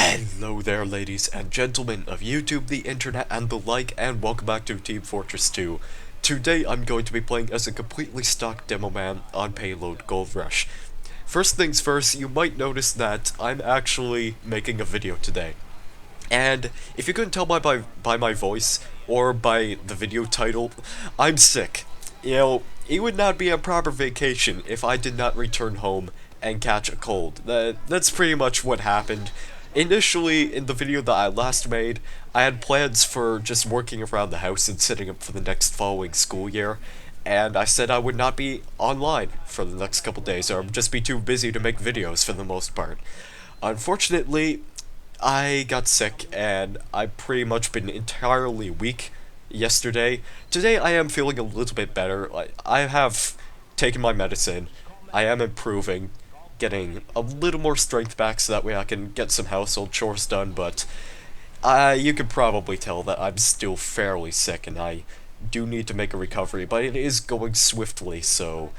Hello there, ladies and gentlemen of YouTube, the internet, and the like, and welcome back to Team Fortress 2. Today I'm going to be playing as a completely stock demo man on Payload Gold Rush. First things first, you might notice that I'm actually making a video today. And if you couldn't tell by my voice, or by the video title, I'm sick. It would not be a proper vacation if I did not return home and catch a cold. That's pretty much what happened. Initially, in the video that I last made, I had plans for just working around the house and setting up for the next following school year, and I said I would not be online for the next couple days, or I'd just be too busy to make videos for the most part. Unfortunately, I got sick, and I've pretty much been entirely weak yesterday. Today I am feeling a little bit better. I have taken my medicine, I am improving, getting a little more strength back so that way I can get some household chores done, but you could probably tell that I'm still fairly sick and I do need to make a recovery, but it is going swiftly, so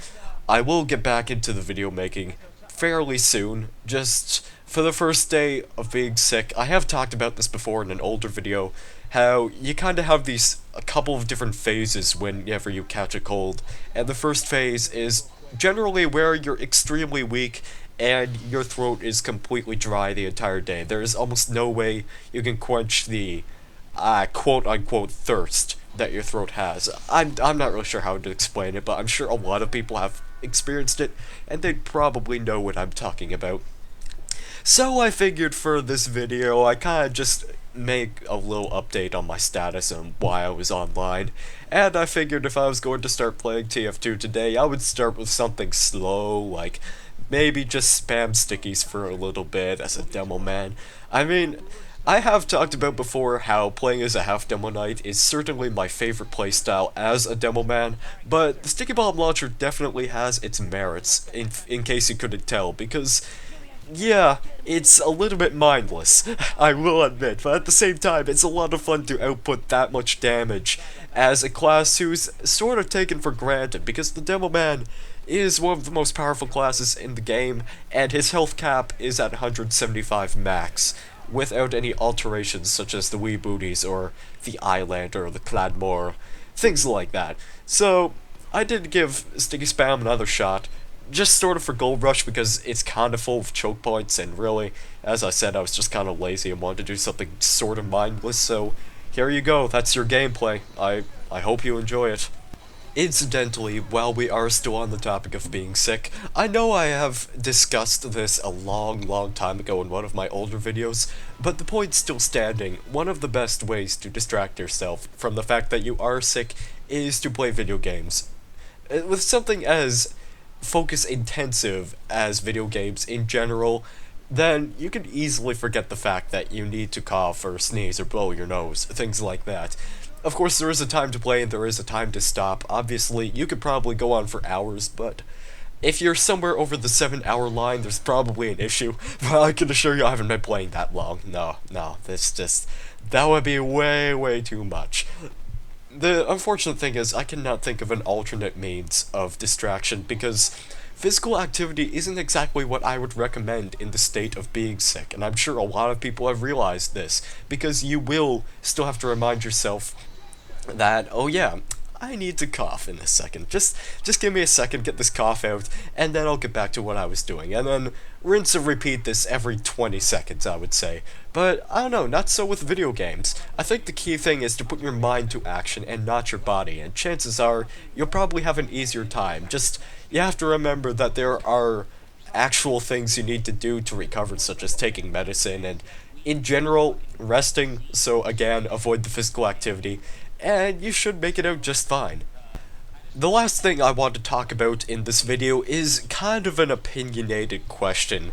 I will get back into the video making fairly soon. Just for the first day of being sick, I have talked about this before in an older video, how you kind of have a couple of different phases whenever you catch a cold, and the first phase is generally where you're extremely weak and your throat is completely dry the entire day. There is almost no way you can quench the quote-unquote thirst that your throat has. I'm not really sure how to explain it, but I'm sure a lot of people have experienced it, and they'd probably know what I'm talking about. So I figured for this video, I kinda just make a little update on my status and why I was online, and I figured if I was going to start playing TF2 today, I would start with something slow, like maybe just spam stickies for a little bit as a demo man. I mean, I have talked about before how playing as a half demo knight is certainly my favorite playstyle as a demo man, but the sticky bomb launcher definitely has its merits, in case you couldn't tell, because yeah, it's a little bit mindless, I will admit, but at the same time, it's a lot of fun to output that much damage as a class who's sort of taken for granted, because the Demo Man is one of the most powerful classes in the game, and his health cap is at 175 max, without any alterations such as the Wee Booties or the Island or the Cladmore, things like that. So, I did give Sticky Spam another shot, just sort of for Gold Rush because it's kind of full of choke points, and really, as I said, I was just kind of lazy and wanted to do something sort of mindless, so here you go, that's your gameplay. I hope you enjoy it. Incidentally, while we are still on the topic of being sick, I know I have discussed this a long time ago in one of my older videos, but the point's still standing. One of the best ways to distract yourself from the fact that you are sick is to play video games. With something as focus intensive as video games in general, then you can easily forget the fact that you need to cough or sneeze or blow your nose, things like that. Of course, there is a time to play and there is a time to stop. Obviously, you could probably go on for hours, but if you're somewhere over the 7-hour line, there's probably an issue. But I can assure you I haven't been playing that long. No, that would be way too much. The unfortunate thing is, I cannot think of an alternate means of distraction, because physical activity isn't exactly what I would recommend in the state of being sick, and I'm sure a lot of people have realized this, because you will still have to remind yourself that, oh yeah, I need to cough in a second. Just give me a second, get this cough out, and then I'll get back to what I was doing. And then rinse and repeat this every 20 seconds, I would say. But, I don't know, not so with video games. I think the key thing is to put your mind to action and not your body, and chances are, you'll probably have an easier time. Just, you have to remember that there are actual things you need to do to recover, such as taking medicine, and in general, resting, so again, avoid the physical activity, and you should make it out just fine. The last thing I want to talk about in this video is kind of an opinionated question,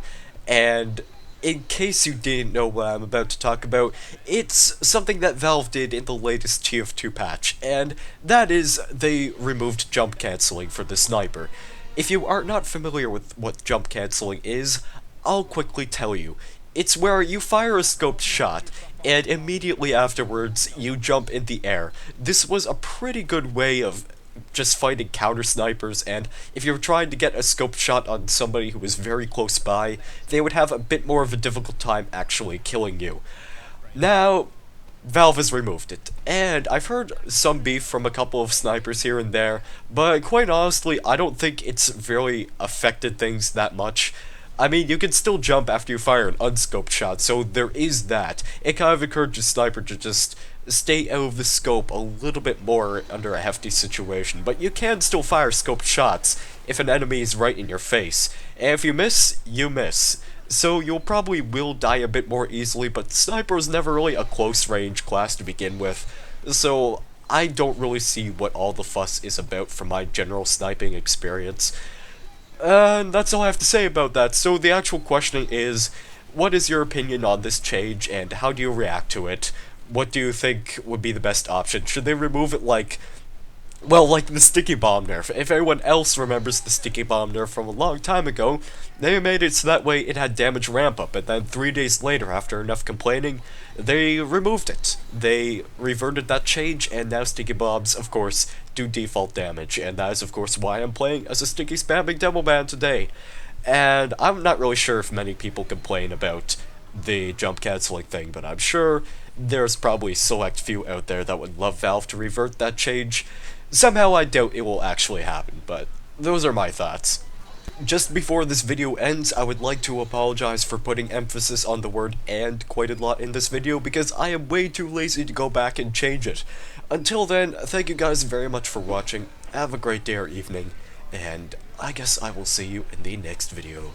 and in case you didn't know what I'm about to talk about, it's something that Valve did in the latest TF2 patch, and that is they removed jump cancelling for the sniper. If you are not familiar with what jump cancelling is, I'll quickly tell you. It's where you fire a scoped shot, and immediately afterwards, you jump in the air. This was a pretty good way of just fighting counter snipers, and if you're trying to get a scope shot on somebody who is very close by, they would have a bit more of a difficult time actually killing you. Now, Valve has removed it, and I've heard some beef from a couple of snipers here and there, but quite honestly, I don't think it's really affected things that much. I mean, you can still jump after you fire an unscoped shot, so there is that. It kind of encourages sniper to just stay out of the scope a little bit more under a hefty situation, but you can still fire scoped shots if an enemy is right in your face. And if you miss, you miss. So you'll probably will die a bit more easily, but sniper is never really a close range class to begin with, so I don't really see what all the fuss is about from my general sniping experience. And that's all I have to say about that. So the actual question is, what is your opinion on this change, and how do you react to it? What do you think would be the best option? Should they remove it like, well, like the sticky bomb nerf? If anyone else remembers the sticky bomb nerf from a long time ago, they made it so that way it had damage ramp up, and then 3 days later, after enough complaining, they removed it. They reverted that change, and now sticky bombs, of course, do default damage, and that is of course why I'm playing as a sticky spamming Demoman today. And I'm not really sure if many people complain about the jump canceling thing, but I'm sure there's probably a select few out there that would love Valve to revert that change. Somehow I doubt it will actually happen, but those are my thoughts. Just before this video ends, I would like to apologize for putting emphasis on the word "and" quite a lot in this video, because I am way too lazy to go back and change it. Until then, thank you guys very much for watching, have a great day or evening, and I guess I will see you in the next video.